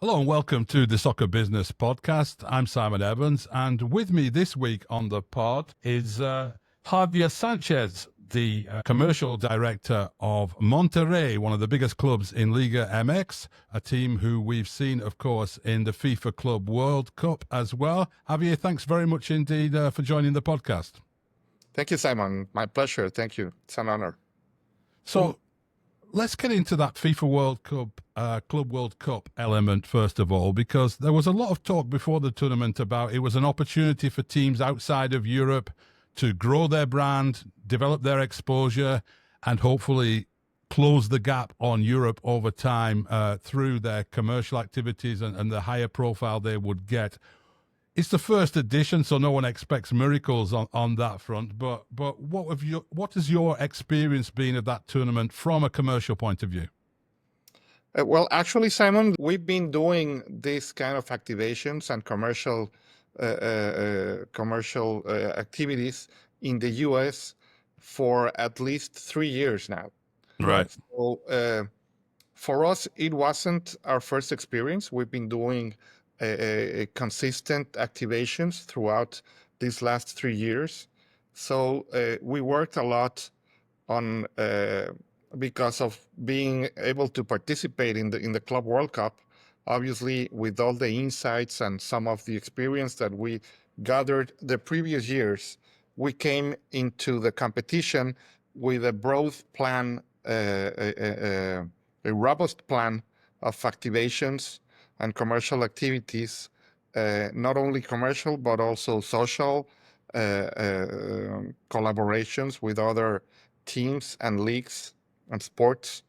Hello and welcome to the Soccer Business Podcast. I'm Simon Evans, and with me this week on the pod is Javier Sanchez, the commercial director of Monterrey, one of the biggest clubs in Liga MX, a team who we've seen, of course, in the FIFA Club World Cup as well. Javier, thanks very much indeed for joining the podcast. Thank you, Simon. My pleasure. Thank you. It's an honor. So, let's get into that FIFA World Cup, Club World Cup element first of all, because there was a lot of talk before the tournament about it was an opportunity for teams outside of Europe to grow their brand, develop their exposure, and hopefully close the gap on Europe over time through their commercial activities and the higher profile they would get. It's the first edition, so no one expects miracles on that front. But what has your experience been of that tournament from a commercial point of view? Well, actually, Simon, we've been doing this kind of activations and commercial activities in the U.S. for at least 3 years now. Right. So for us, it wasn't our first experience. We've been doing consistent activations throughout these last 3 years. So we worked a lot on because of being able to participate in the Club World Cup. Obviously, with all the insights and some of the experience that we gathered the previous years, we came into the competition with a broad plan, a robust plan of activations and commercial activities, not only commercial, but also social collaborations with other teams and leagues and sports.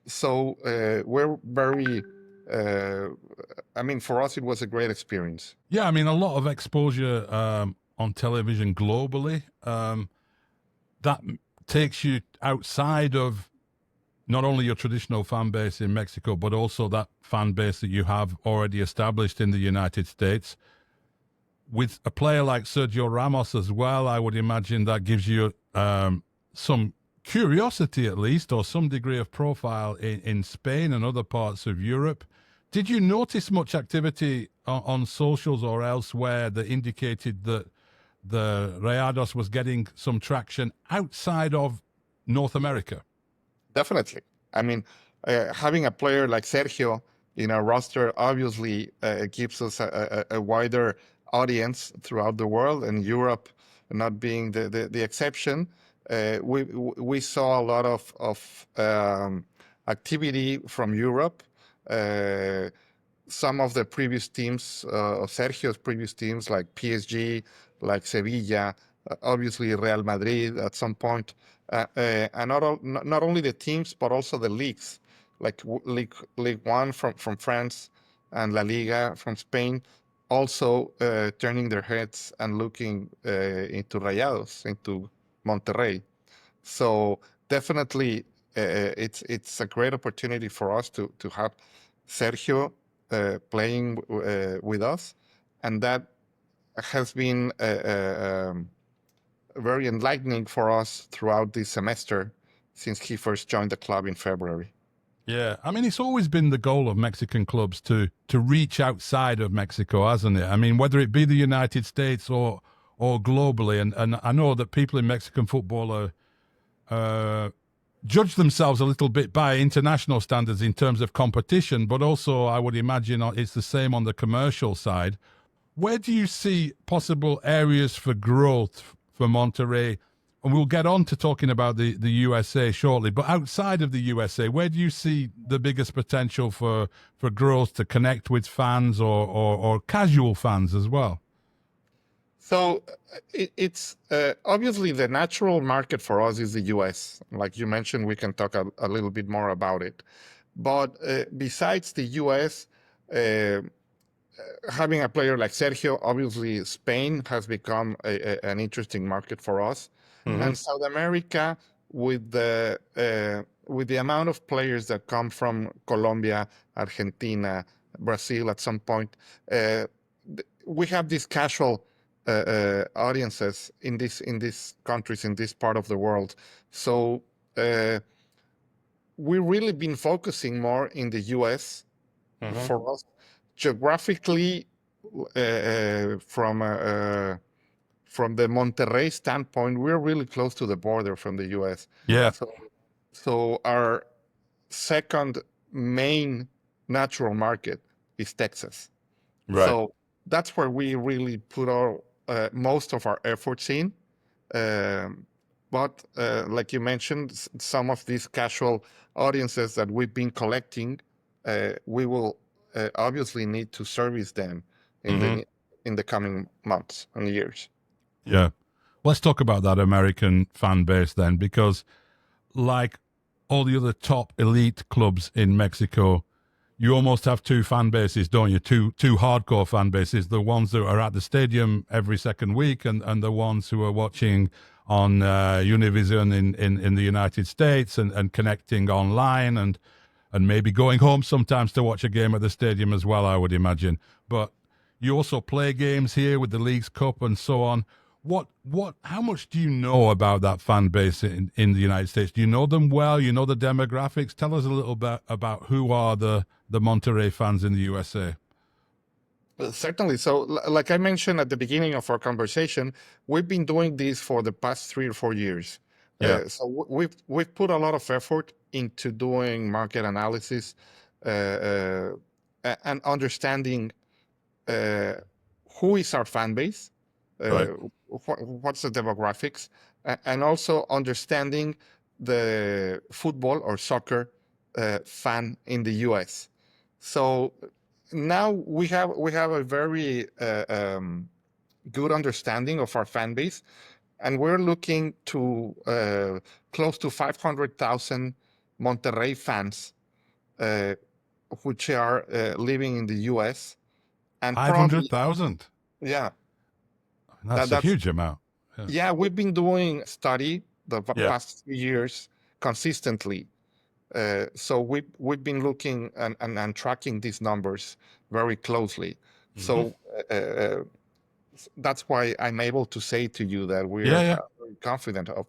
So we're very, for us, it was a great experience. Yeah, I mean, a lot of exposure on television globally. That takes you outside of not only your traditional fan base in Mexico, but also that fan base that you have already established in the United States. With a player like Sergio Ramos as well, I would imagine that gives you some curiosity at least, or some degree of profile in Spain and other parts of Europe. Did you notice much activity on socials or elsewhere that indicated that the Rayados was getting some traction outside of North America? Definitely. I mean, having a player like Sergio in our roster obviously gives us a wider audience throughout the world, and Europe not being the exception. We saw a lot of activity from Europe. Some of the previous teams, of Sergio's previous teams, like PSG, like Sevilla, obviously Real Madrid at some point, and not only the teams, but also the leagues, like League One from France and La Liga from Spain, also turning their heads and looking into Rayados, into Monterrey. So definitely, it's a great opportunity for us to have Sergio playing with us, and that has been very enlightening for us throughout this semester since he first joined the club in February. Yeah, I mean, it's always been the goal of Mexican clubs to reach outside of Mexico, hasn't it? I mean, whether it be the United States or globally, and I know that people in Mexican football are judge themselves a little bit by international standards in terms of competition, but also I would imagine it's the same on the commercial side. Where do you see possible areas for growth for Monterrey? And we'll get on to talking about the USA shortly, but outside of the USA, where do you see the biggest potential for growth to connect with fans or casual fans as well? So it's obviously the natural market for us is the US. Like you mentioned, we can talk a little bit more about it. But besides the US, having a player like Sergio, obviously Spain has become an interesting market for us. Mm-hmm. And South America, with the amount of players that come from Colombia, Argentina, Brazil at some point, we have these casual audiences in these countries, in this part of the world. So we've really been focusing more in the US For us, geographically, from the Monterrey standpoint, we're really close to the border from the U.S. Yeah. So our second main natural market is Texas. Right. So that's where we really put our most of our efforts in. Um, but like you mentioned, some of these casual audiences that we've been collecting, we will obviously need to service them in Hmm. the coming months and years. Yeah. Let's talk about that American fan base then, because like all the other top elite clubs in Mexico, you almost have two fan bases, don't you? Two hardcore fan bases: the ones that are at the stadium every second week, and the ones who are watching on Univision in the United States and connecting online and maybe going home sometimes to watch a game at the stadium as well, I would imagine. But you also play games here with the Leagues Cup and so on. How much do you know about that fan base in the United States? Do you know them well? You know the demographics? Tell us a little bit about who are the Monterrey fans in the USA. Certainly. So, like I mentioned at the beginning of our conversation, we've been doing this for the past 3 or 4 years. Yeah. We've put a lot of effort into doing market analysis and understanding uh, who is our fan base, uh, Right. what's the demographics, and also understanding the football or soccer fan in the U.S. So now we have a very good understanding of our fan base, and we're looking to close to 500,000 Monterrey fans, uh, which are living in the U.S. and Five hundred probably thousand. yeah That's a that's huge amount. Yeah. yeah we've been doing study the Yeah. past 3 years consistently. So we've been looking and tracking these numbers very closely. Hmm. So that's why I'm able to say to you that Yeah. we're Yeah. very confident of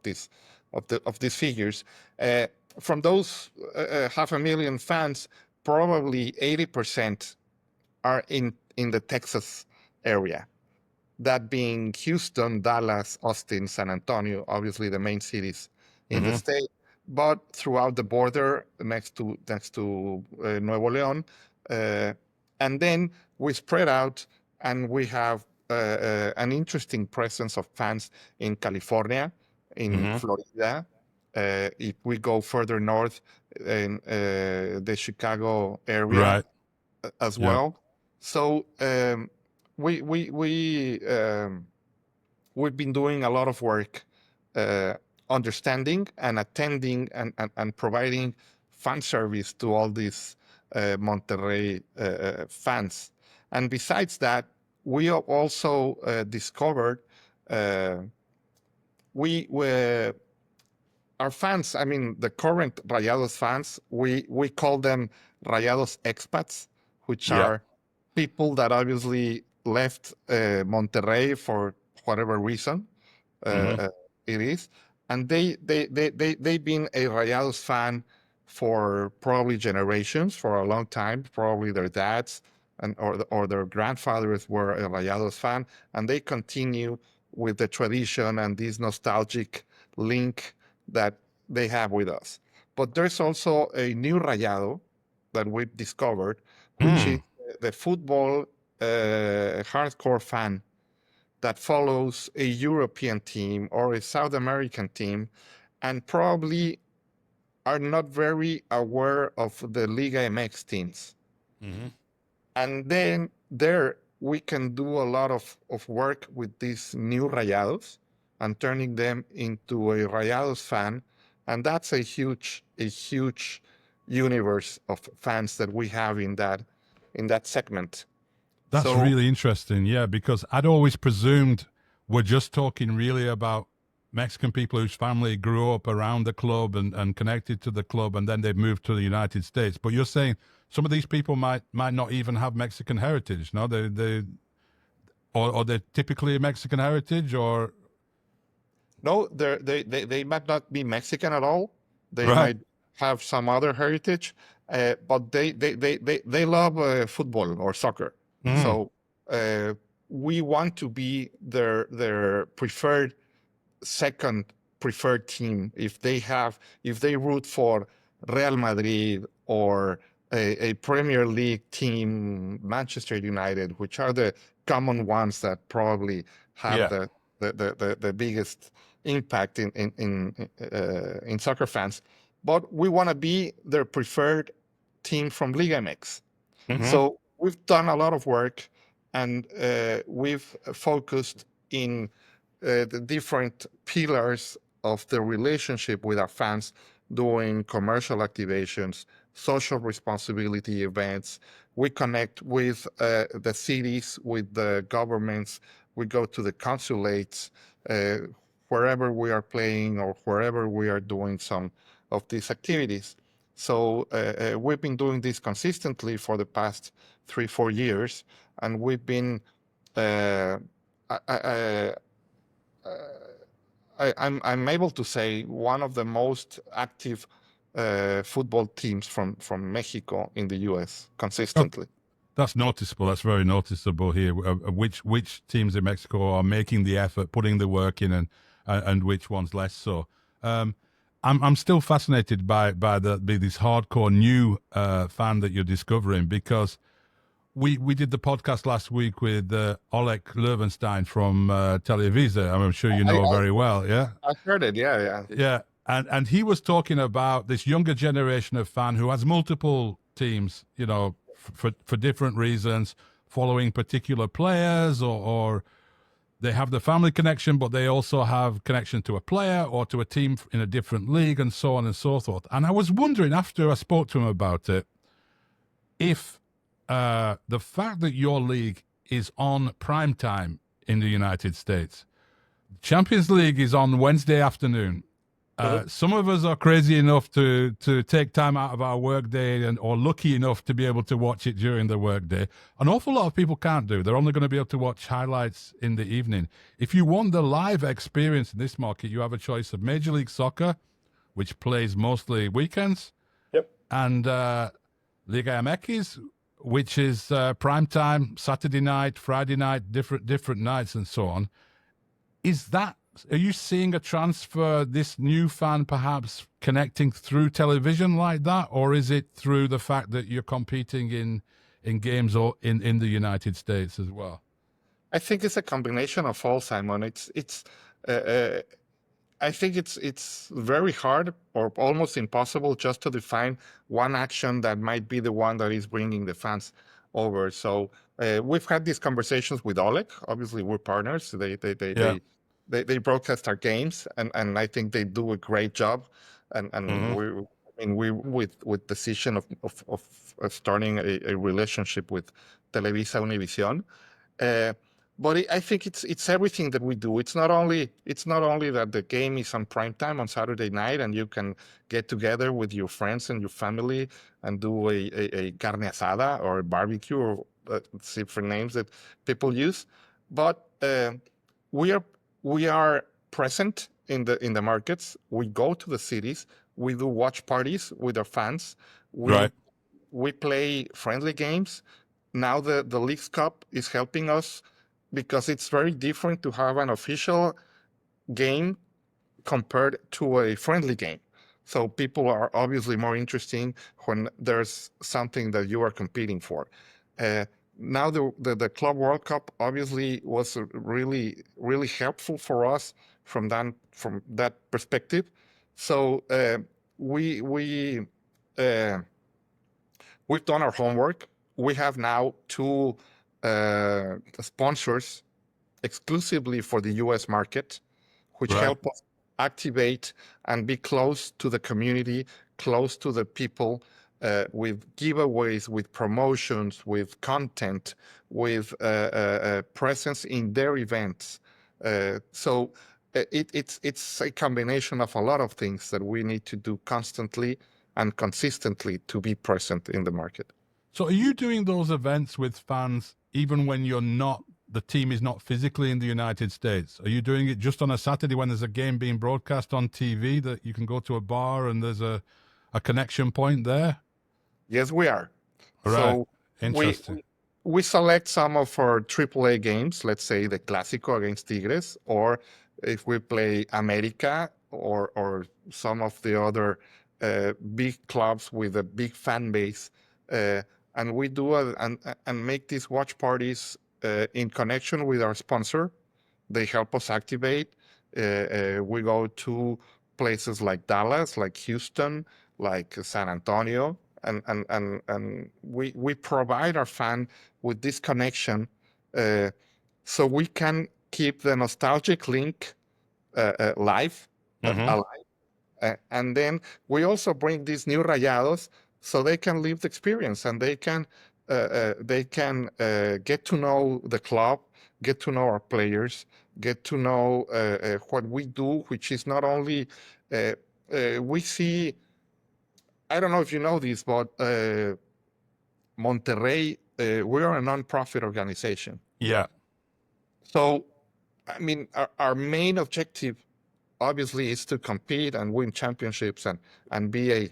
these figures. Uh, from those 500,000 fans, probably 80% are in the Texas area. That being Houston, Dallas, Austin, San Antonio, obviously the main cities in the Hmm. state, but throughout the border next to Nuevo León, uh, and then we spread out, and we have an interesting presence of fans in California, in Hmm. Florida. If we go further north, in the Chicago area Right. as Yeah. well. So we we we we've been doing a lot of work uh, understanding and attending and providing fan service to all these Monterrey fans. And besides that, we have also discovered uh, we our fans. I mean, the current Rayados fans, we call them Rayados expats, which Yeah. are people that obviously left Monterrey for whatever reason uh, Hmm. uh, it is, and they've been a Rayados fan for probably generations, for a long time. Probably their dads or their grandfathers were a Rayados fan, and they continue with the tradition and this nostalgic link that they have with us. But there's also a new Rayado that we've discovered, which is Mm. the football hardcore fan that follows a European team or a South American team and probably are not very aware of the Liga MX teams. Hmm. And then there we can do a lot of work with these new Rayados and turning them into a Rayados fan. And that's a huge universe of fans that we have in that segment. That's So really interesting, yeah, because I'd always presumed we're just talking really about Mexican people whose family grew up around the club and connected to the club, and then they've moved to the United States. But you're saying some of these people might not even have Mexican heritage, no? Or they're typically Mexican heritage, or no, they might not be Mexican at all. They right? might have some other heritage, but they love football or soccer. Mm. So we want to be their preferred second preferred team. If they root for Real Madrid or a Premier League team, Manchester United, which are the common ones that probably have Yeah. the biggest impact in soccer fans. But we want to be their preferred team from Liga MX. Hmm. So we've done a lot of work, and we've focused in the different pillars of the relationship with our fans, doing commercial activations, social responsibility events. We connect with the cities, with the governments. We go to the consulates, uh, wherever we are playing or wherever we are doing some of these activities. So we've been doing this consistently for the past 3-4 years, and we've been uh, I, I, I'm able to say one of the most active football teams from Mexico in the U.S. consistently. That's noticeable. That's very noticeable here. Which teams in Mexico are making the effort, putting the work in, and which ones less so. I'm still fascinated by this hardcore new fan that you're discovering, because we did the podcast last week with Oleg Löwenstein from Televisa. I'm sure you know very well. Yeah, I heard it. Yeah, yeah. yeah, and he was talking about this younger generation of fan who has multiple teams, for different reasons, following particular players, or they have the family connection, but they also have connection to a player or to a team in a different league, and so on and so forth. And I was wondering, after I spoke to him about it, if the fact that your league is on prime time in the United States, Champions League is on Wednesday afternoon. Some of us are crazy enough to take time out of our workday, or lucky enough to be able to watch it during the workday. An awful lot of people can't do. They're only going to be able to watch highlights in the evening. If you want the live experience in this market, you have a choice of Major League Soccer, which plays mostly weekends, Yep. and Liga MX, which is prime time, Saturday night, Friday night, different nights, and so on. Are you seeing a transfer, this new fan perhaps connecting through television like that, or is it through the fact that you're competing in games or in the United States as well? I think it's a combination of all, Simon. Uh, uh, I think it's very hard or almost impossible just to define one action that might be the one that is bringing the fans over. So we've had these conversations with Oleg. Obviously, we're partners. Yeah. They broadcast our games, and I think they do a great job. And Hmm. we with decision of starting a relationship with Televisa Univision. Uh, but I think it's everything that we do. It's not only that the game is on prime time on Saturday night and you can get together with your friends and your family and do a carne asada or a barbecue, or different names that people use, but we are we are present in the markets. We go to the cities. We do watch parties with our fans. We Right. we play friendly games. Now the Leagues Cup is helping us because it's very different to have an official game compared to a friendly game. So people are obviously more interesting when there's something that you are competing for. Uh, Now the Club World Cup obviously was really really helpful for us from that perspective. So we we uh, we've done our homework. We have now two sponsors exclusively for the US market, which Right. help us activate and be close to the community, close to the people, with giveaways, with promotions, with content, with presence in their events. It's a combination of a lot of things that we need to do constantly and consistently to be present in the market. So are you doing those events with fans even when the team is not physically in the United States? Are you doing it just on a Saturday when there's a game being broadcast on TV that you can go to a bar and there's a connection point there? Yes, we are. Right. So we Interesting. we we select some of our AAA games, let's say the Clásico against Tigres, or if we play America or some of the other big clubs with a big fan base, uh, and we do and make these watch parties in connection with our sponsor. They help us activate. We go to places like Dallas, like Houston, like San Antonio, and we provide our fan with this connection, uh, so we can keep the nostalgic link live, Hmm. alive. And then we also bring these new Rayados so they can live the experience and they can get to know the club, get to know our players, get to know what we do, which is not only uh, we see. I don't know if you know this, but Monterrey, we are a nonprofit organization. Yeah. So, I mean, our main objective obviously is to compete and win championships and be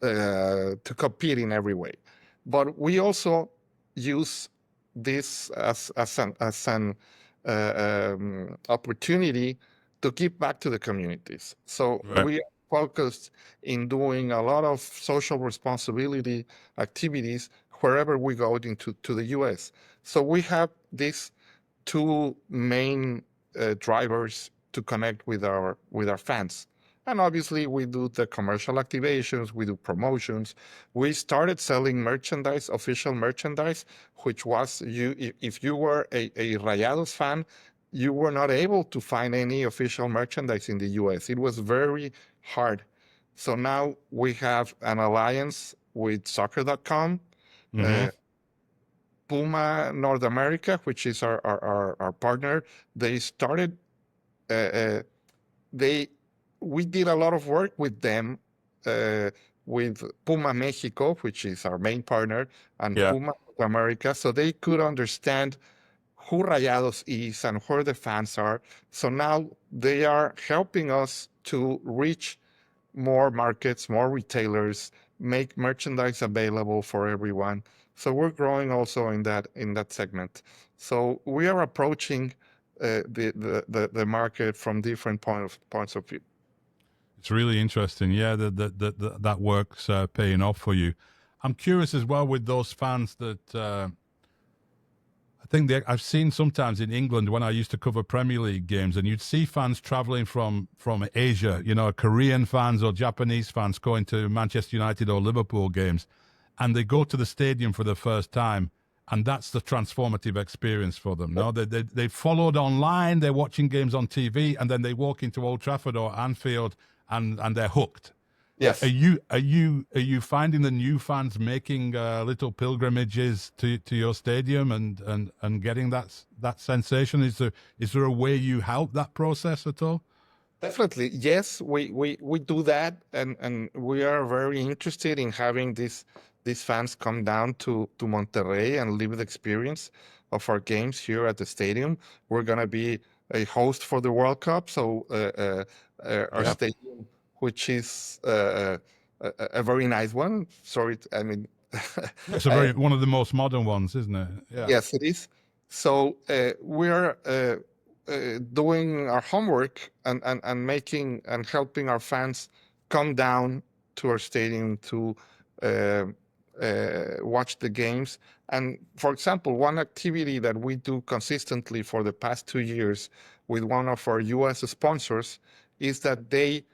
to compete in every way. But we also use this as an opportunity to give back to the communities. So Right. we are focused in doing a lot of social responsibility activities wherever we go into to the U.S. So we have these two main drivers to connect with our fans. And obviously, we do the commercial activations, we do promotions. We started selling merchandise, official merchandise, which was if you were a Rayados fan, you were not able to find any official merchandise in the US. It was very hard. So now we have an alliance with soccer.com, Hmm. uh, Puma North America, which is our partner. They started, uh, uh, they we did a lot of work with them, uh, with Puma Mexico, which is our main partner, and Yeah. Puma North America, so they could understand who Rayados is and where the fans are. So now they are helping us to reach more markets, more retailers, make merchandise available for everyone. So we're growing also in that segment. So we are approaching the market from different points of view. It's really interesting. Yeah, that work's paying off for you. I'm curious as well with those fans that I think I've seen sometimes in England when I used to cover Premier League games, and you'd see fans traveling from Asia, Korean fans or Japanese fans going to Manchester United or Liverpool games, and they go to the stadium for the first time, and that's the transformative experience for them. No, they followed online, they're watching games on TV, and then they walk into Old Trafford or Anfield, and they're hooked. Yes. Are you finding the new fans making little pilgrimages to your stadium and getting that sensation? Is there a way you help that process at all? Definitely, yes, we do that, and we are very interested in having these fans come down to Monterrey and live the experience of our games here at the stadium. We're gonna be a host for the World Cup, so our Yeah, stadium, which is a very nice one. Sorry, I mean, it's a very one of the most modern ones, isn't it? Yeah, yes, it is. So we're doing our homework and making and helping our fans come down to our stadium to uh, watch the games. And for example, one activity that we do consistently for the past 2 years with one of our U.S. sponsors is that they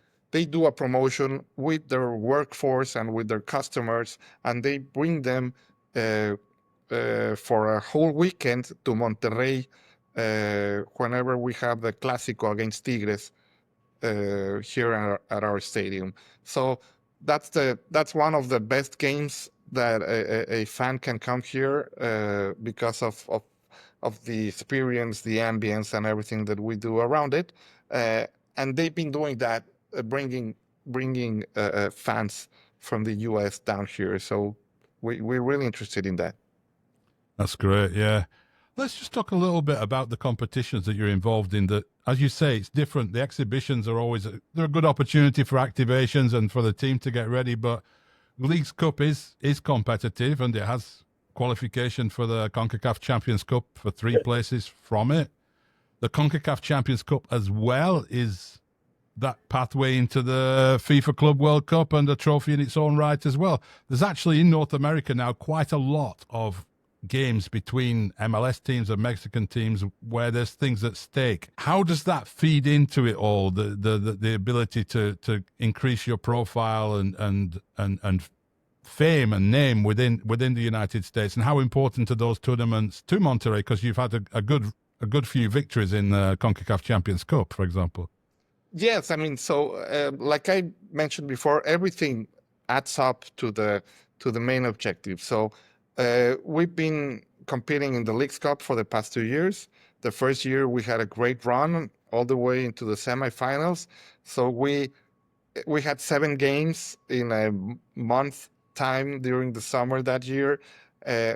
do a promotion with their workforce and with their customers, and they bring them uh, for a whole weekend to Monterrey whenever we have the Clásico against Tigres here at our stadium. So that's one of the best games that a fan can come here because of the experience, the ambience, and everything that we do around it. Uh, and they've been doing that, bringing fans from the U.S. down here. So we're really interested in that. that's great. Yeah, Let's just talk a little bit about the competitions that you're involved in. That, as you say, it's different. The exhibitions are always they're a good opportunity for activations and for the team to get ready. But Leagues Cup is competitive, and it has qualification for the Concacaf Champions Cup for 3 places from it. The Concacaf Champions Cup as well is that pathway into the FIFA Club World Cup and a trophy in its own right as well. There's actually in North America now quite a lot of games between MLS teams and Mexican teams where there's things at stake. How does that feed into it all? The ability to increase your profile and fame and name within the United States, and how important are those tournaments to Monterrey? Because you've had a good few victories in the CONCACAF Champions Cup, for example. Yes, I mean, so like I mentioned before, everything adds up to the main objective. So we've been competing in the Leagues Cup for the past 2 years. The first year we had a great run all the way into the semifinals. So we had 7 games in a month time during the summer that year.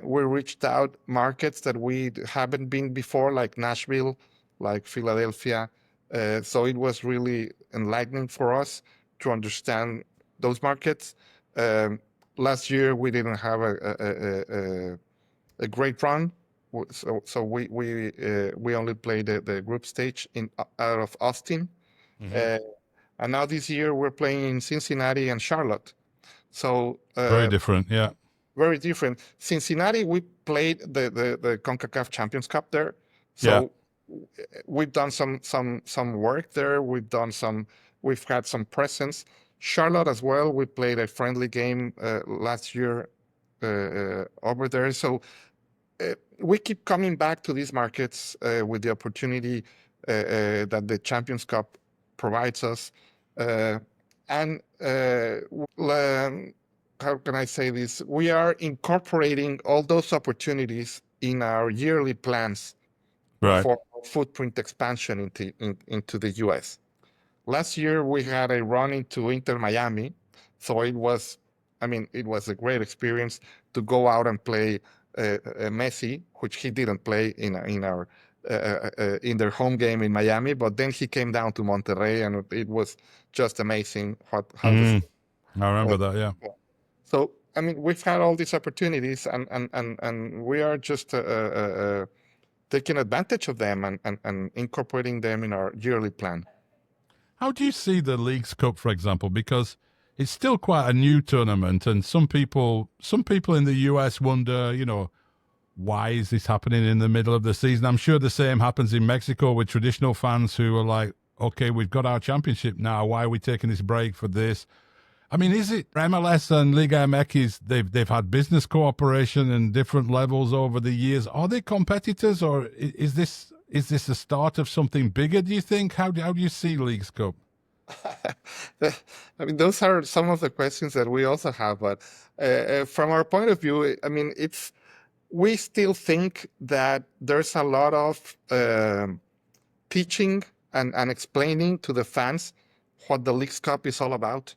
We reached out markets that we haven't been before, like Nashville, like Philadelphia. So it was really enlightening for us to understand those markets. Last year we didn't have a great run, so we only played the group stage out of Austin, and now this year we're playing in Cincinnati and Charlotte. So very different, yeah. Very different. Cincinnati, we played the CONCACAF Champions Cup there, so. Yeah. We've done some work there. We've had some presence. Charlotte as well. We played a friendly game last year over there. So we keep coming back to these markets with the opportunity that the Champions Cup provides us. And how can I say this? We are incorporating all those opportunities in our yearly plans. Right. For footprint expansion into the U.S. Last year, we had a run into Inter Miami. So it was a great experience to go out and play Messi, which he didn't play in their home game in Miami. But then he came down to Monterrey, and it was just amazing. I remember that, yeah. So, I mean, we've had all these opportunities, and we are just taking advantage of them and incorporating them in our yearly plan. How do you see the Leagues Cup, for example? Because it's still quite a new tournament, and some people in the US wonder, why is this happening in the middle of the season? I'm sure the same happens in Mexico with traditional fans who are like, okay, we've got our championship now. Why are we taking this break for this? I mean, is it MLS and Liga MX? They've had business cooperation in different levels over the years. Are they competitors, or is this the start of something bigger? Do you think? How do you see Leagues Cup? I mean, those are some of the questions that we also have. But from our point of view, I mean, we still think that there's a lot of teaching and explaining to the fans what the Leagues Cup is all about.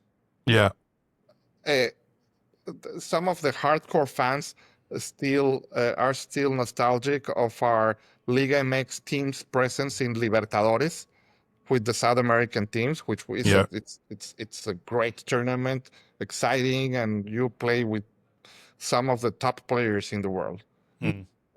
Yeah. Some of the hardcore fans are still nostalgic of our Liga MX team's presence in Libertadores with the South American teams, which is it's a great tournament, exciting, and you play with some of the top players in the world.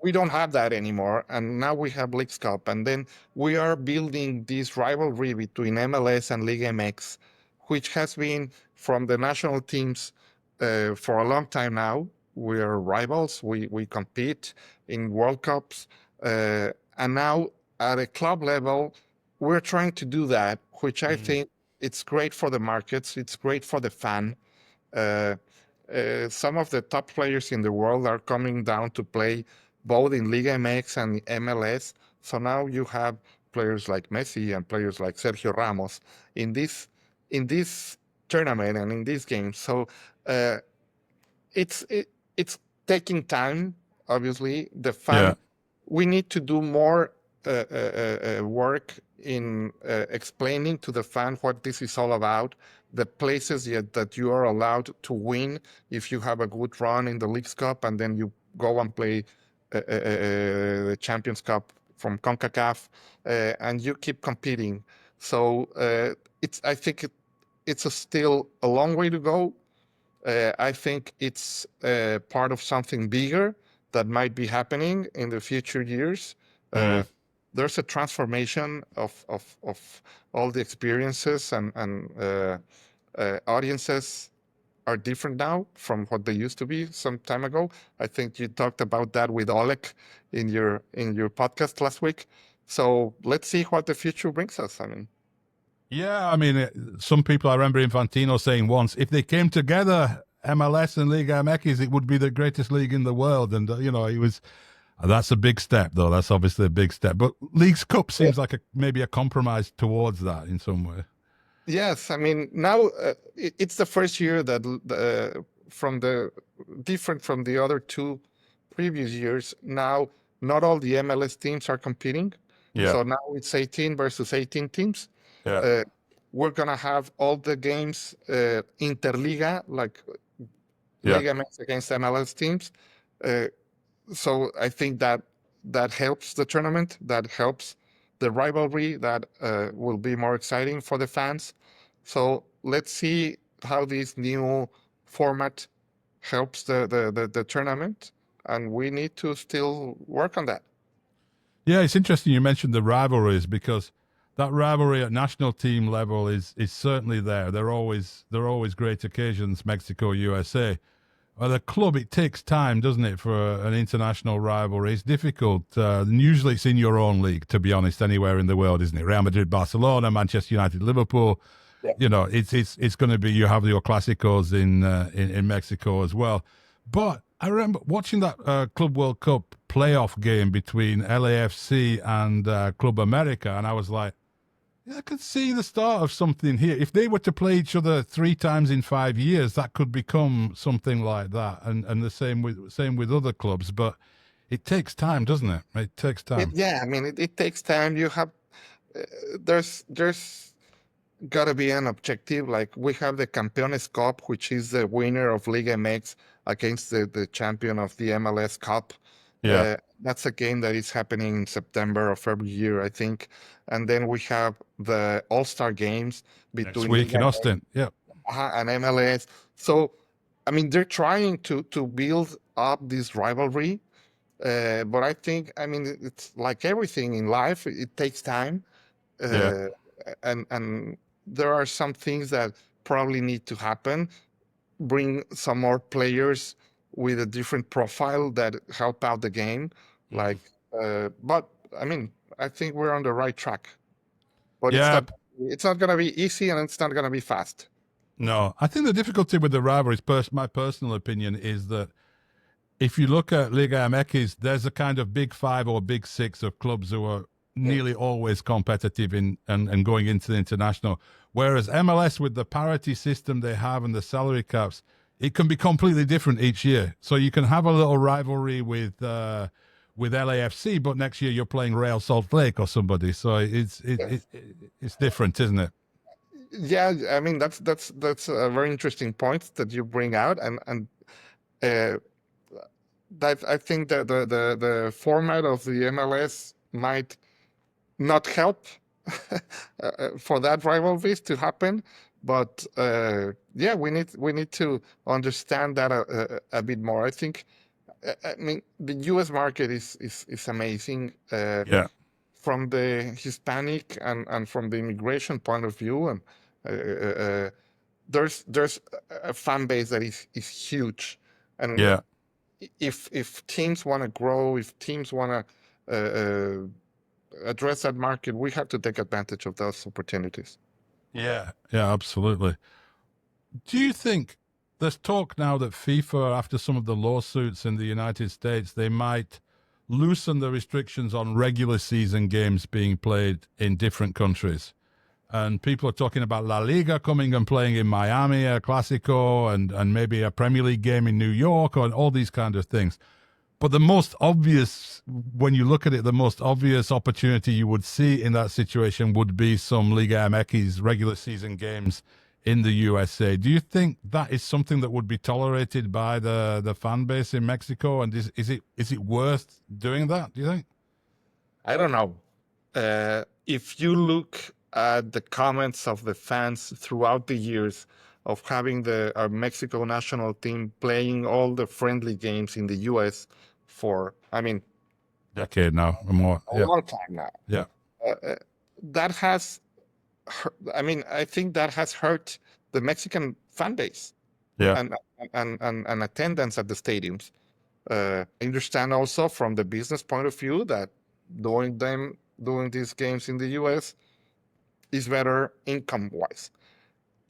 We don't have that anymore, and now we have Leagues Cup, and then we are building this rivalry between MLS and Liga MX, which has been from the national teams for a long time now. We are rivals. We compete in World Cups. And now at a club level, we're trying to do that, which I think it's great for the markets. It's great for the fan. Some of the top players in the world are coming down to play both in Liga MX and MLS. So now you have players like Messi and players like Sergio Ramos in this tournament and in this game. So it's taking time. Obviously, the fan. We need to do more work in explaining to the fan what this is all about. The places that you are allowed to win if you have a good run in the Leagues Cup, and then you go and play the Champions Cup from Concacaf, and you keep competing. So I think it's still a long way to go. I think it's part of something bigger that might be happening in the future years. There's a transformation of all the experiences, and audiences are different now from what they used to be some time ago. I think you talked about that with Oleg in your podcast last week. So let's see what the future brings us. I mean, Yeah, I mean, some people, I remember Infantino saying once, if they came together, MLS and Liga MX, it would be the greatest league in the world. And, he was, that's a big step, though. That's obviously a big step. But Leagues Cup seems like maybe a compromise towards that in some way. Yes, I mean, now it's the first year that different from the other two previous years. Now, not all the MLS teams are competing. Yeah. So now it's 18 versus 18 teams. Yeah. We're going to have all the games interliga, like Liga MX against MLS teams. So I think that helps the tournament, that helps the rivalry, that will be more exciting for the fans. So let's see how this new format helps the tournament, and we need to still work on that. Yeah, it's interesting you mentioned the rivalries, because that rivalry at national team level is certainly there. They're always great occasions, Mexico, USA. Well, the club, it takes time, doesn't it, for an international rivalry? It's difficult. And usually it's in your own league, to be honest, anywhere in the world, isn't it? Real Madrid, Barcelona, Manchester United, Liverpool. Yeah. It's going to be, you have your Clásicos in Mexico as well. But I remember watching that Club World Cup playoff game between LAFC and Club America, and I was like, I could see the start of something here. If they were to play each other 3 times in 5 years, that could become something like that. And the same with other clubs. But it takes time, doesn't it? It takes time. I mean, it takes time. You have there's got to be an objective. Like we have the Campeones Cup, which is the winner of Liga MX against the champion of the MLS Cup. Yeah. That's a game that is happening in September of every year, I think. And then we have the All-Star games between next week in Austin. Yeah. And MLS. So, I mean, they're trying to build up this rivalry. But I think, I mean, it's like everything in life, it takes time. And there are some things that probably need to happen. Bring some more players with a different profile that help out the game. But I mean, I think we're on the right track. But it's not going to be easy, and it's not going to be fast. No, I think the difficulty with the rivalries, my personal opinion, is that if you look at Liga MX, there's a kind of big 5 or big 6 of clubs who are nearly always competitive and going into the international. Whereas MLS, with the parity system they have and the salary caps, it can be completely different each year. So you can have a little rivalry with LAFC, but next year you're playing Real Salt Lake or somebody. So it's different, isn't it? Yeah, I mean that's a very interesting point that you bring out, and that I think that the format of the MLS might not help for that rivalries to happen. But we need to understand that a bit more. I think, I mean, the U.S. market is amazing. From the Hispanic and from the immigration point of view, and there's a fan base that is huge. And if teams want to grow, if teams want to address that market, we have to take advantage of those opportunities. Yeah, absolutely. Do you think there's talk now that FIFA, after some of the lawsuits in the United States, they might loosen the restrictions on regular season games being played in different countries? And people are talking about La Liga coming and playing in Miami, a Clásico, and maybe a Premier League game in New York, and all these kind of things. But the most obvious, when you look at it, the most obvious opportunity you would see in that situation would be some Liga MX regular season games in the USA. Do you think that is something that would be tolerated by the fan base in Mexico? And is it worth doing that, do you think? I don't know. If you look at the comments of the fans throughout the years of having our Mexico national team playing all the friendly games in the US for, I mean, Decade now or more. a Yeah. long time now, Yeah. that has, I think that has hurt the Mexican fan base Yeah. and attendance at the stadiums. I understand also from the business point of view that doing these games in the US is better income wise.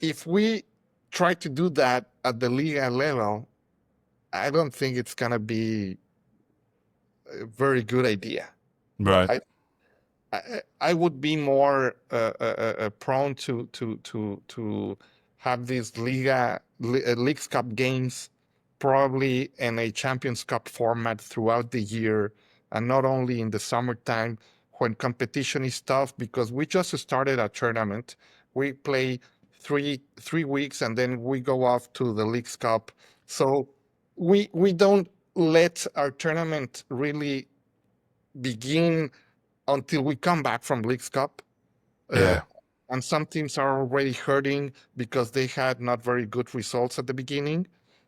If we try to do that at the Liga level, I don't think it's gonna be a very good idea. Right. I would be more prone to have these Leagues Cup games probably in a Champions Cup format throughout the year, and not only in the summertime when competition is tough, because we just started a tournament. We play three weeks and then we go off to the Leagues Cup. So we don't let our tournament really begin until we come back from Leagues Cup. Yeah. And some teams are already hurting because they had not very good results at the beginning.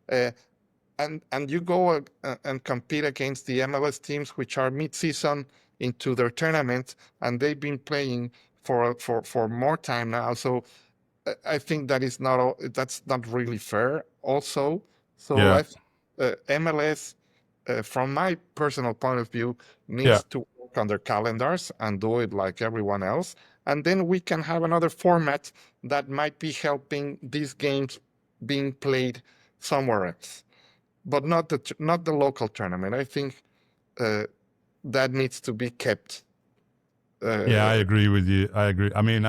And you go and compete against the MLS teams, which are mid-season into their tournament, and they've been playing for more time now. So I think that's not really fair. Also, so Yeah. MLS, from my personal point of view, Yeah. needs to work on their calendars and do it like everyone else, and then we can have another format that might be helping these games being played somewhere else, but not the local tournament. I think that needs to be kept. Yeah, I agree with you. I agree. I mean,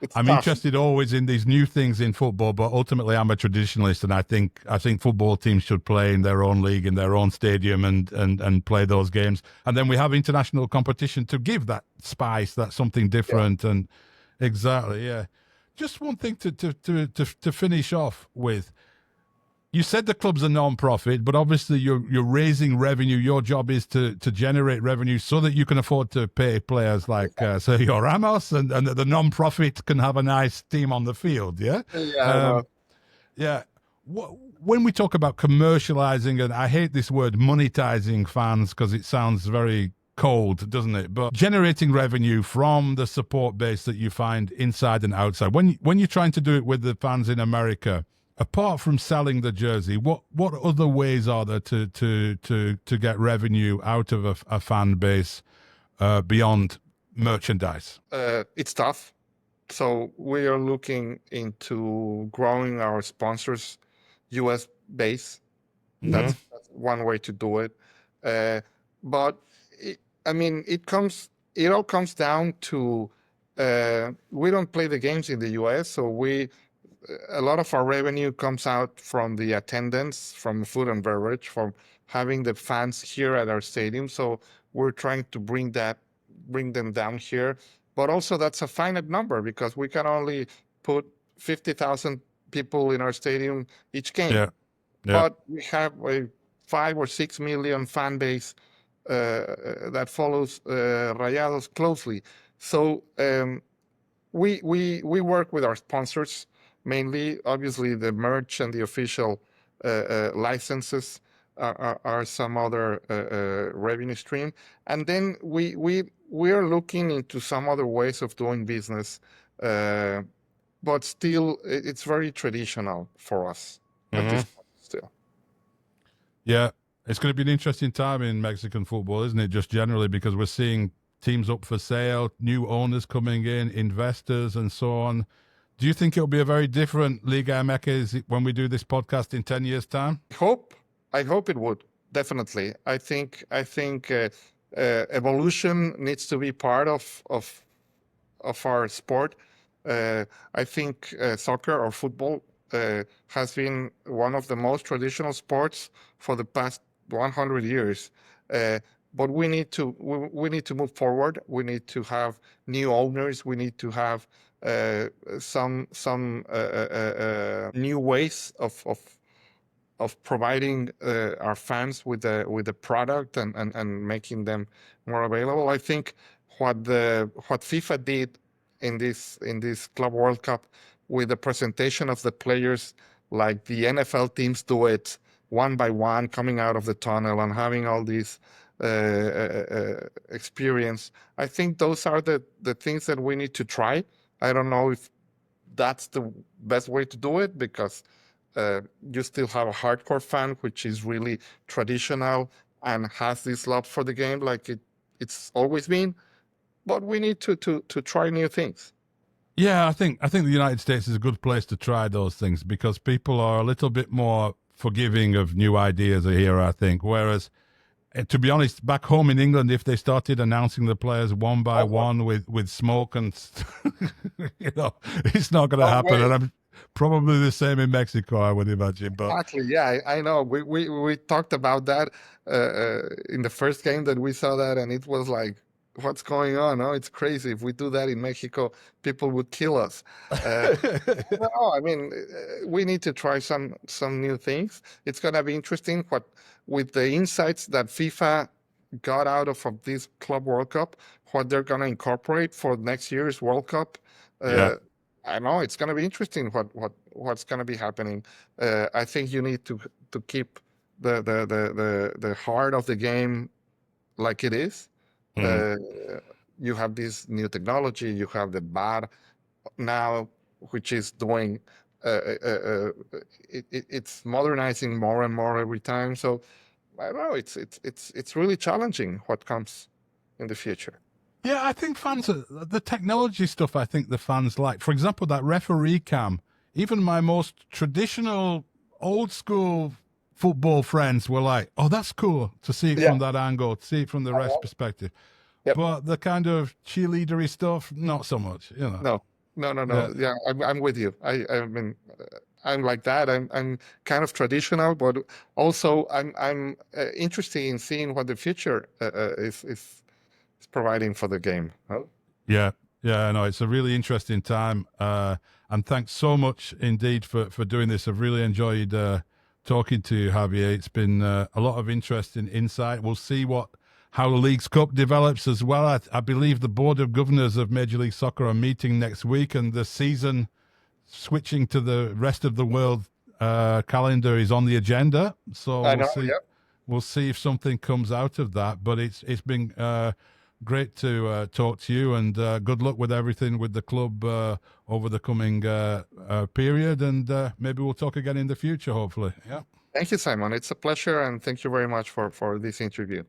It's I'm tough. interested always in these new things in football, but ultimately I'm a traditionalist, and I think football teams should play in their own league, in their own stadium, and play those games. And then we have international competition to give that spice, that something different. Yeah. And exactly, yeah. Just one thing to finish off with. You said the club's a non-profit, but obviously you're raising revenue. Your job is to generate revenue so that you can afford to pay players like Sergio Ramos, and the non-profit can have a nice team on the field. Yeah, Yeah. Yeah. When we talk about commercializing, and I hate this word monetizing fans because it sounds very cold, doesn't it? But generating revenue from the support base that you find inside and outside. When you're trying to do it with the fans in America, apart from selling the jersey, what other ways are there to get revenue out of a fan base beyond merchandise? It's tough. So we are looking into growing our sponsors' US base. That's one way to do it. But it all comes down to we don't play the games in the US, so a lot of our revenue comes out from the attendance, from food and beverage, from having the fans here at our stadium. So we're trying to bring them down here. But also that's a finite number because we can only put 50,000 people in our stadium each game. Yeah. But we have a 5 or 6 million fan base that follows Rayados closely. So we work with our sponsors mainly. Obviously, the merch and the official licenses are some other revenue stream, and then we are looking into some other ways of doing business, but still it's very traditional for us at this point still. Yeah, it's going to be an interesting time in Mexican football, isn't it? Just generally, because we're seeing teams up for sale, new owners coming in, investors, and so on. Do you think it'll be a very different Liga MX when we do this podcast in 10 years' time? I hope it would, definitely. I think evolution needs to be part of our sport. I think soccer or football has been one of the most traditional sports for the past 100 years. But we need to move forward. We need to have new owners. We need to have some new ways of providing our fans with the product and making them more available. I think what FIFA did in this Club World Cup with the presentation of the players, like the NFL teams do it one by one, coming out of the tunnel and having all these experience. I think those are the things that we need to try. I don't know if that's the best way to do it, because you still have a hardcore fan, which is really traditional and has this love for the game like it's always been. But we need to try new things. Yeah, I think the United States is a good place to try those things because people are a little bit more forgiving of new ideas here, I think. Whereas, to be honest, back home in England, if they started announcing the players one by one with smoke and, it's not going to happen. And I'm probably the same in Mexico, I would imagine. But exactly, yeah, I know. We talked about that in the first game that we saw that, and it was like, what's going on? Oh, it's crazy. If we do that in Mexico, people would kill us. No, I mean, we need to try some new things. It's going to be interesting with the insights that FIFA got out of this Club World Cup, what they're going to incorporate for next year's World Cup. Yeah. I know it's going to be interesting what's going to be happening. I think you need to keep the heart of the game like it is. You have this new technology. You have the VAR now, which is doing it's modernizing more and more every time. So I don't know. It's really challenging what comes in the future. Yeah, I think the technology stuff, I think the fans like. For example, that referee cam, even my most traditional, old school football friends were like, oh, that's cool to see it from that angle, to see it from the ref's perspective. Yep. But the kind of cheerleadery stuff, not so much, No. Yeah, I'm with you. I mean, I'm like that. I'm kind of traditional, but also I'm interested in seeing what the future is providing for the game. Huh? Yeah, I know. It's a really interesting time. And thanks so much indeed for doing this. I've really enjoyed talking to you, Javier. It's been a lot of interesting insight. We'll see how the League's Cup develops as well. I believe the Board of Governors of Major League Soccer are meeting next week, and the season switching to the rest of the world calendar is on the agenda. So we'll see if something comes out of that. But it's been great to talk to you, and good luck with everything with the club over the coming period, and maybe we'll talk again in the future, hopefully. Yeah. Thank you, Simon. It's a pleasure, and thank you very much for this interview.